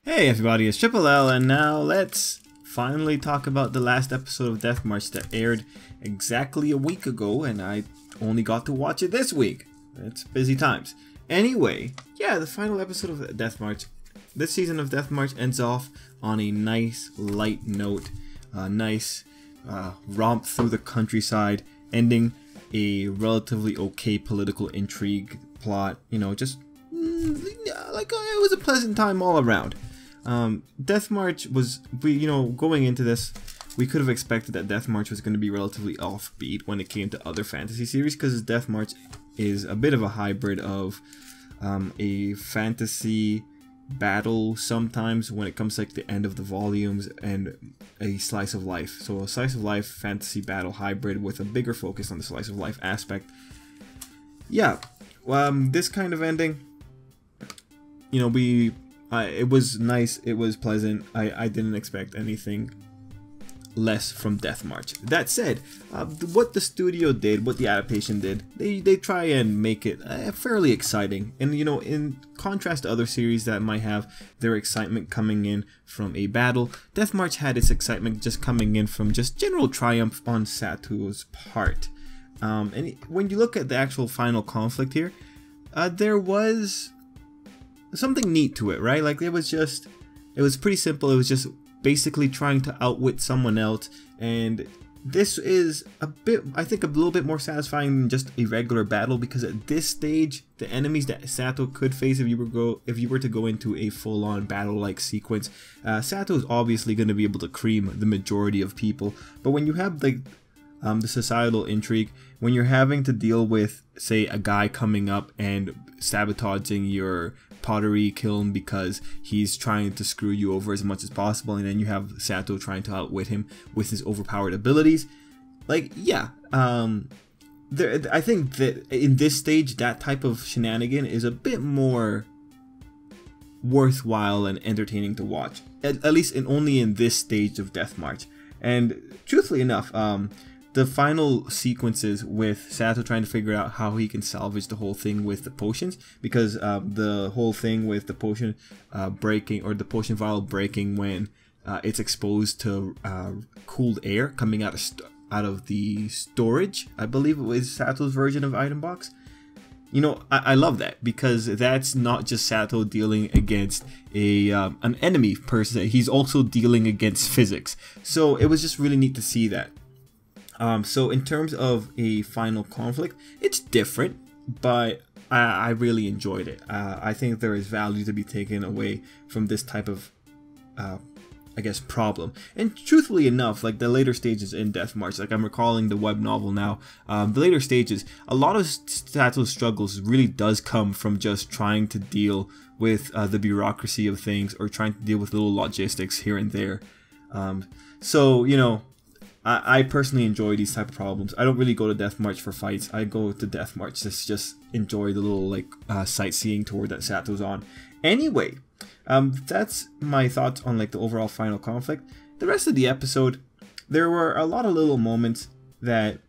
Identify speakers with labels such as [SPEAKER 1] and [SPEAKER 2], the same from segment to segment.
[SPEAKER 1] Hey everybody, it's Tripl-L, and now let's finally talk about the last episode of Death March that aired exactly a week ago, and I only got to watch it this week. It's busy times. Anyway, yeah, the final episode of Death March. This season of Death March ends off on a nice light note, a nice romp through the countryside, ending a relatively okay political intrigue plot. You know, just like it was a pleasant time all around. Death March was, going into this, we could have expected that Death March was going to be relatively offbeat when it came to other fantasy series, because Death March is a bit of a hybrid of a fantasy battle sometimes when it comes to like the end of the volumes and a slice of life. So a slice of life fantasy battle hybrid with a bigger focus on the slice of life aspect. Yeah, this kind of ending, it was nice, it was pleasant. I didn't expect anything less from Death March. That said, what the studio did, what the adaptation did, they try and make it fairly exciting. And in contrast to other series that might have their excitement coming in from a battle, Death March had its excitement just coming in from just general triumph on Sato's part. And when you look at the actual final conflict here, there was something neat to it, right? Like it was pretty simple. It was just basically trying to outwit someone else, and this is I think a little bit more satisfying than just a regular battle, because at this stage the enemies that Sato could face if you were to go into a full-on battle-like sequence, Sato is obviously going to be able to cream the majority of people. But when you have like the societal intrigue, when you're having to deal with, say, a guy coming up and sabotaging your pottery kiln because he's trying to screw you over as much as possible, and then you have Sato trying to outwit him with his overpowered abilities, like, yeah, I think that in this stage that type of shenanigan is a bit more worthwhile and entertaining to watch, at least only in this stage of Death March. And truthfully enough, the final sequences with Sato trying to figure out how he can salvage the whole thing with the potions, because the whole thing with the potion breaking, or the potion vial breaking when it's exposed to cooled air coming out of the storage, I believe it was Sato's version of item box. I love that, because that's not just Sato dealing against an enemy per se, he's also dealing against physics. So it was just really neat to see that. So in terms of a final conflict, it's different, but I really enjoyed it. I think there is value to be taken away from this type of, I guess, problem. And truthfully enough, like the later stages in Death March, like I'm recalling the web novel now, the later stages, a lot of Sato's struggles really does come from just trying to deal with the bureaucracy of things, or trying to deal with little logistics here and there. So, I personally enjoy these type of problems. I don't really go to Death March for fights. I go to Death March to just enjoy the little like sightseeing tour that Sato's on. Anyway, that's my thoughts on like the overall final conflict. The rest of the episode, there were a lot of little moments that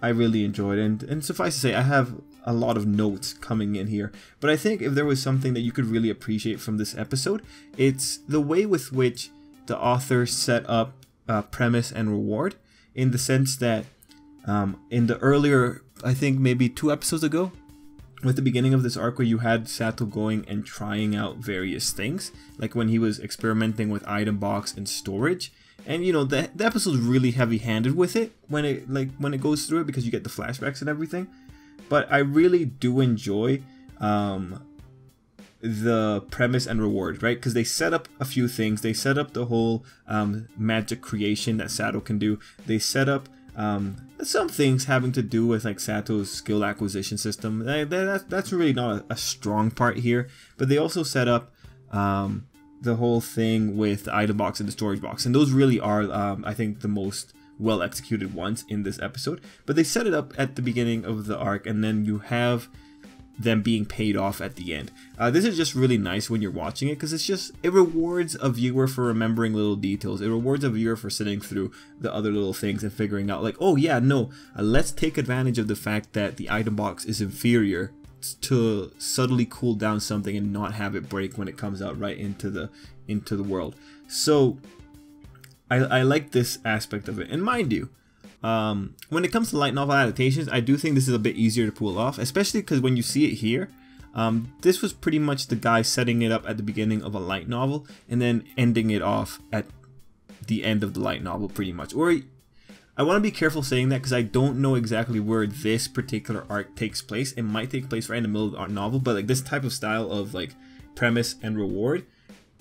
[SPEAKER 1] I really enjoyed, and suffice to say, I have a lot of notes coming in here. But I think if there was something that you could really appreciate from this episode, it's the way with which the author set up premise and reward. In the sense that in the earlier, I think maybe 2 episodes ago, with the beginning of this arc where you had Sato going and trying out various things, like when he was experimenting with item box and storage, and the episode's really heavy-handed with it when it goes through it, because you get the flashbacks and everything. But I really do enjoy the premise and reward, right? Because they set up a few things. They set up the whole magic creation that Sato can do. They set up some things having to do with like Sato's skill acquisition system. That's really not a strong part here. But they also set up the whole thing with the item box and the storage box, and those really are I think the most well executed ones in this episode. But they set it up at the beginning of the arc, and then you have them being paid off at the end. This is just really nice when you're watching it, because it rewards a viewer for remembering little details. It rewards a viewer for sitting through the other little things and figuring out like, oh yeah, no, let's take advantage of the fact that the item box is inferior to subtly cool down something and not have it break when it comes out right into the world. So I like this aspect of it. And mind you, when it comes to light novel adaptations, I do think this is a bit easier to pull off, especially because when you see it here, this was pretty much the guy setting it up at the beginning of a light novel and then ending it off at the end of the light novel, pretty much. Or I want to be careful saying that because I don't know exactly where this particular arc takes place. It might take place right in the middle of the novel, but like this type of style of like premise and reward,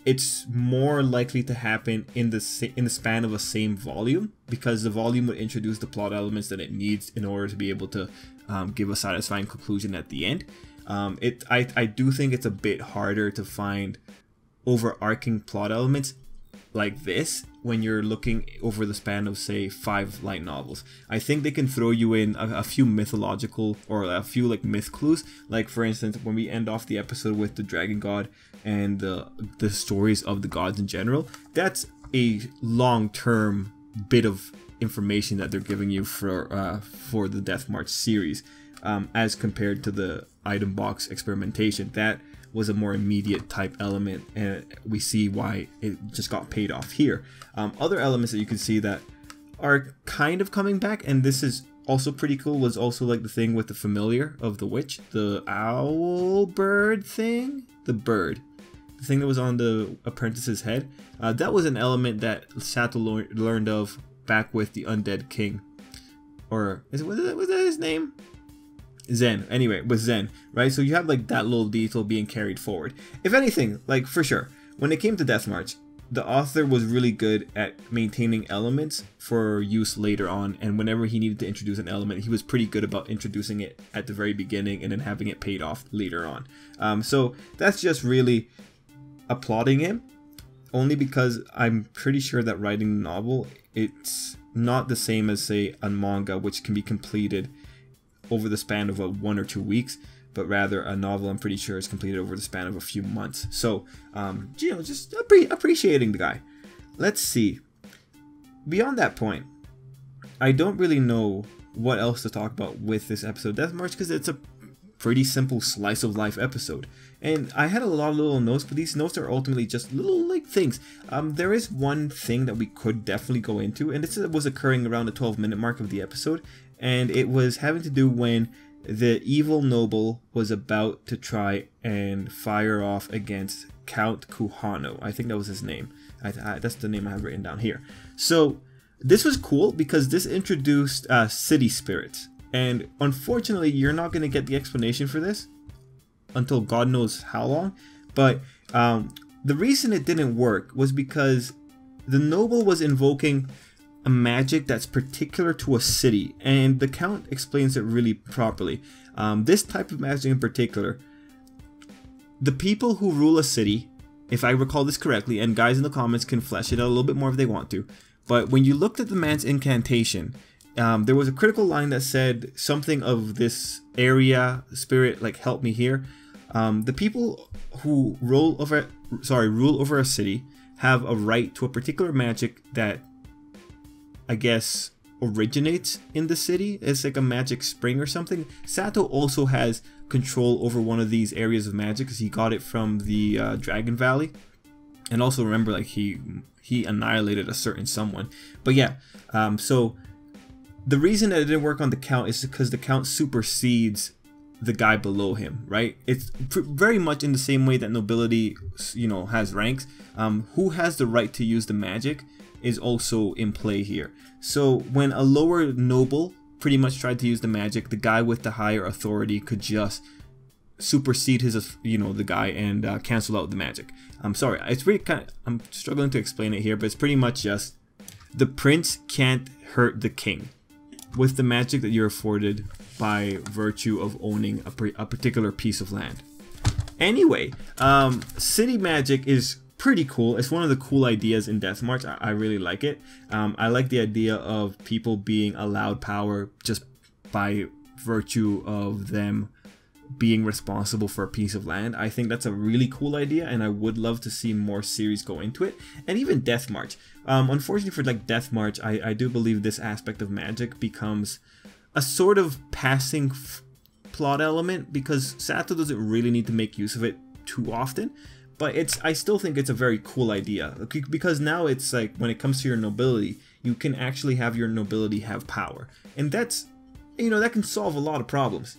[SPEAKER 1] it's more likely to happen in the span of a same volume, because the volume would introduce the plot elements that it needs in order to be able to give a satisfying conclusion at the end. I do think it's a bit harder to find overarching plot elements like this when you're looking over the span of, say, 5 light novels. I think they can throw you in a few mythological or a few like myth clues, like for instance when we end off the episode with the dragon god and the stories of the gods in general. That's a long-term bit of information that they're giving you for the Death March series, as compared to the item box experimentation. That was a more immediate type element, and we see why it just got paid off here. Other elements that you can see that are kind of coming back, and this is also pretty cool, was also like the thing with the familiar of the witch, the owl bird thing, the thing that was on the apprentice's head. That was an element that Sato learned of back with the undead king, or was that his name? Zen. Anyway, with Zen, right? So you have like that little detail being carried forward. If anything, like for sure, when it came to Death March, the author was really good at maintaining elements for use later on, and whenever he needed to introduce an element, he was pretty good about introducing it at the very beginning and then having it paid off later on. So that's just really applauding him, only because I'm pretty sure that writing a novel, it's not the same as, say, a manga, which can be completed over the span of 1 or 2 weeks, but rather a novel I'm pretty sure is completed over the span of a few months. So, you know, just appreciating the guy. Let's see. Beyond that point, I don't really know what else to talk about with this episode of Death March, because it's a pretty simple slice of life episode. And I had a lot of little notes, but these notes are ultimately just little like things. There is one thing that we could definitely go into, and this was occurring around the 12-minute mark of the episode, and it was having to do when the evil noble was about to try and fire off against Count Kuhano. I think that was his name. That's the name I have written down here. So this was cool because this introduced city spirits. And unfortunately, you're not going to get the explanation for this until God knows how long. But the reason it didn't work was because the noble was invoking a magic that's particular to a city, and the Count explains it really properly. This type of magic in particular, the people who rule a city, if I recall this correctly, and guys in the comments can flesh it out a little bit more if they want to, but when you looked at the man's incantation, there was a critical line that said something of this area, spirit, like help me here. The people who rule over a city have a right to a particular magic that, I guess, originates in the city. It's like a magic spring or something. Sato also has control over one of these areas of magic because he got it from the Dragon Valley. And also remember, like, he annihilated a certain someone. But yeah, so the reason that it didn't work on the Count is because the Count supersedes the guy below him, right? It's very much in the same way that nobility, you know, has ranks. Who has the right to use the magic is also in play here. So when a lower noble pretty much tried to use the magic, the guy with the higher authority could just supersede his, you know, the guy and cancel out the magic. I'm sorry, it's really I'm struggling to explain it here, but it's pretty much just the prince can't hurt the king with the magic that you're afforded by virtue of owning a particular piece of land. Anyway, city magic is pretty cool. It's one of the cool ideas in Death March. I really like it. I like the idea of people being allowed power just by virtue of them being responsible for a piece of land. I think that's a really cool idea, and I would love to see more series go into it. And even Death March. Unfortunately for like Death March, I do believe this aspect of magic becomes a sort of passing plot element because Sato doesn't really need to make use of it too often. But I still think it's a very cool idea, because now it's like when it comes to your nobility, you can actually have your nobility have power, and that's, you know, that can solve a lot of problems.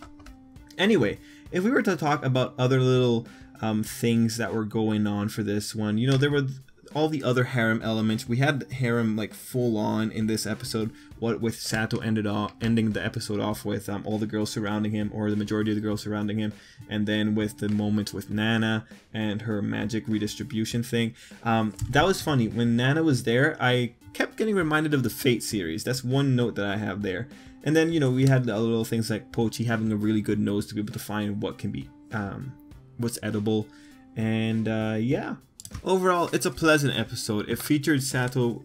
[SPEAKER 1] Anyway, if we were to talk about other little things that were going on for this one, you know, there were all the other harem elements. We had harem like full on in this episode, what with Sato ending the episode off with all the girls surrounding him, or the majority of the girls surrounding him, and then with the moments with Nana and her magic redistribution thing. That was funny. When Nana was there, I kept getting reminded of the Fate series. That's one note that I have there. And then, you know, we had little things like Pochi having a really good nose to be able to find what can be what's edible. And yeah, overall, it's a pleasant episode. It featured Sato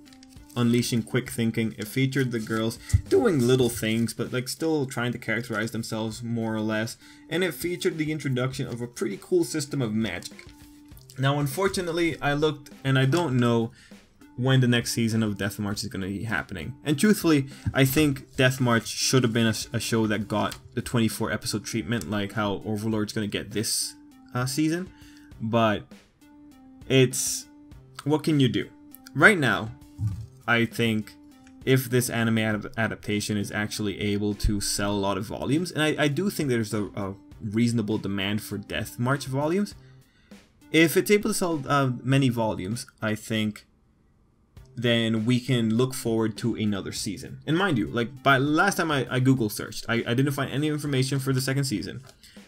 [SPEAKER 1] unleashing quick thinking. It featured the girls doing little things, but like still trying to characterize themselves more or less. And it featured the introduction of a pretty cool system of magic. Now, unfortunately, I looked and I don't know when the next season of Death March is going to be happening. And truthfully, I think Death March should have been a show that got the 24 episode treatment, like how Overlord's going to get this season. But it's, what can you do? Right now, I think if this anime adaptation is actually able to sell a lot of volumes, and I do think there's a reasonable demand for Death March volumes, if it's able to sell many volumes, I think then we can look forward to another season. And mind you, like by last time I Google searched, I didn't find any information for the second season.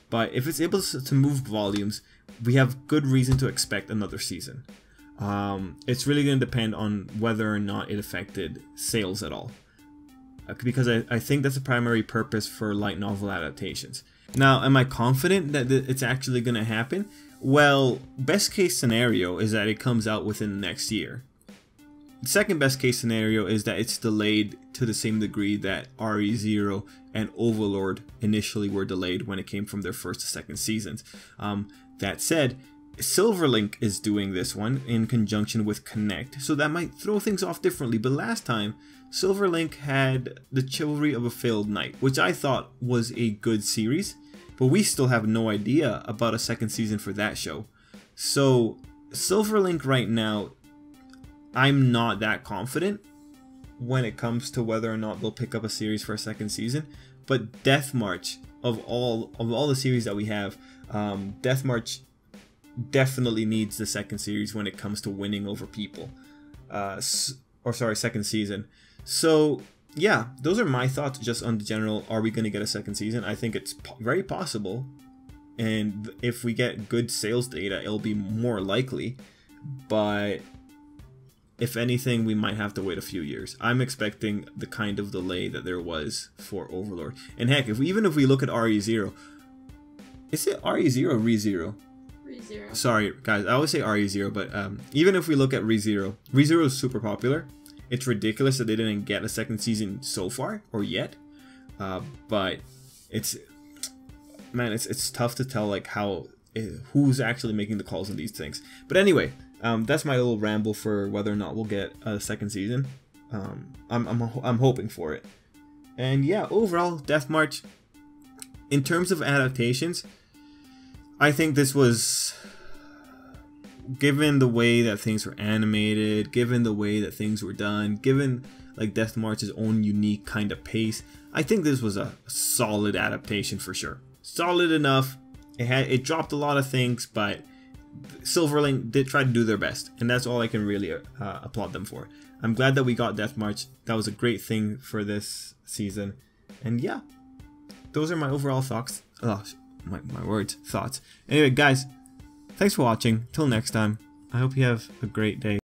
[SPEAKER 1] But if it's able to move volumes, we have good reason to expect another season. It's really going to depend on whether or not it affected sales at all. Because I think that's the primary purpose for light novel adaptations. Now, am I confident that it's actually going to happen? Well, best case scenario is that it comes out within the next year. The second best case scenario is that it's delayed to the same degree that RE0 and Overlord initially were delayed when it came from their first to second seasons. That said, Silverlink is doing this one in conjunction with Connect, so that might throw things off differently. But last time, Silverlink had The Chivalry of a Failed Knight, which I thought was a good series, but we still have no idea about a second season for that show. So Silverlink right now, I'm not that confident when it comes to whether or not they'll pick up a series for a second season. But Death March, of all the series that we have, Death March definitely needs the second series when it comes to winning over people. Second season. So yeah, those are my thoughts just on the general, are we going to get a second season? I think it's very possible. And if we get good sales data, it'll be more likely. But if anything, we might have to wait a few years. I'm expecting the kind of delay that there was for Overlord. And heck, even if we look at RE0, is it RE0 or ReZero? ReZero. Sorry, guys, I always say RE0, but even if we look at ReZero, ReZero is super popular. It's ridiculous that they didn't get a second season so far, or yet. But it's tough to tell like who's actually making the calls on these things. But anyway, that's my little ramble for whether or not we'll get a second season. I'm hoping for it. And yeah, overall, Death March, in terms of adaptations, I think this was, given the way that things were animated, given the way that things were done, given like Death March's own unique kind of pace, I think this was a solid adaptation for sure. Solid enough. It dropped a lot of things, but Silverlink did try to do their best, and that's all I can really applaud them for. I'm glad that we got Death March. That was a great thing for this season. And yeah, those are my overall thoughts. Thoughts. Anyway, guys, thanks for watching. Till next time, I hope you have a great day.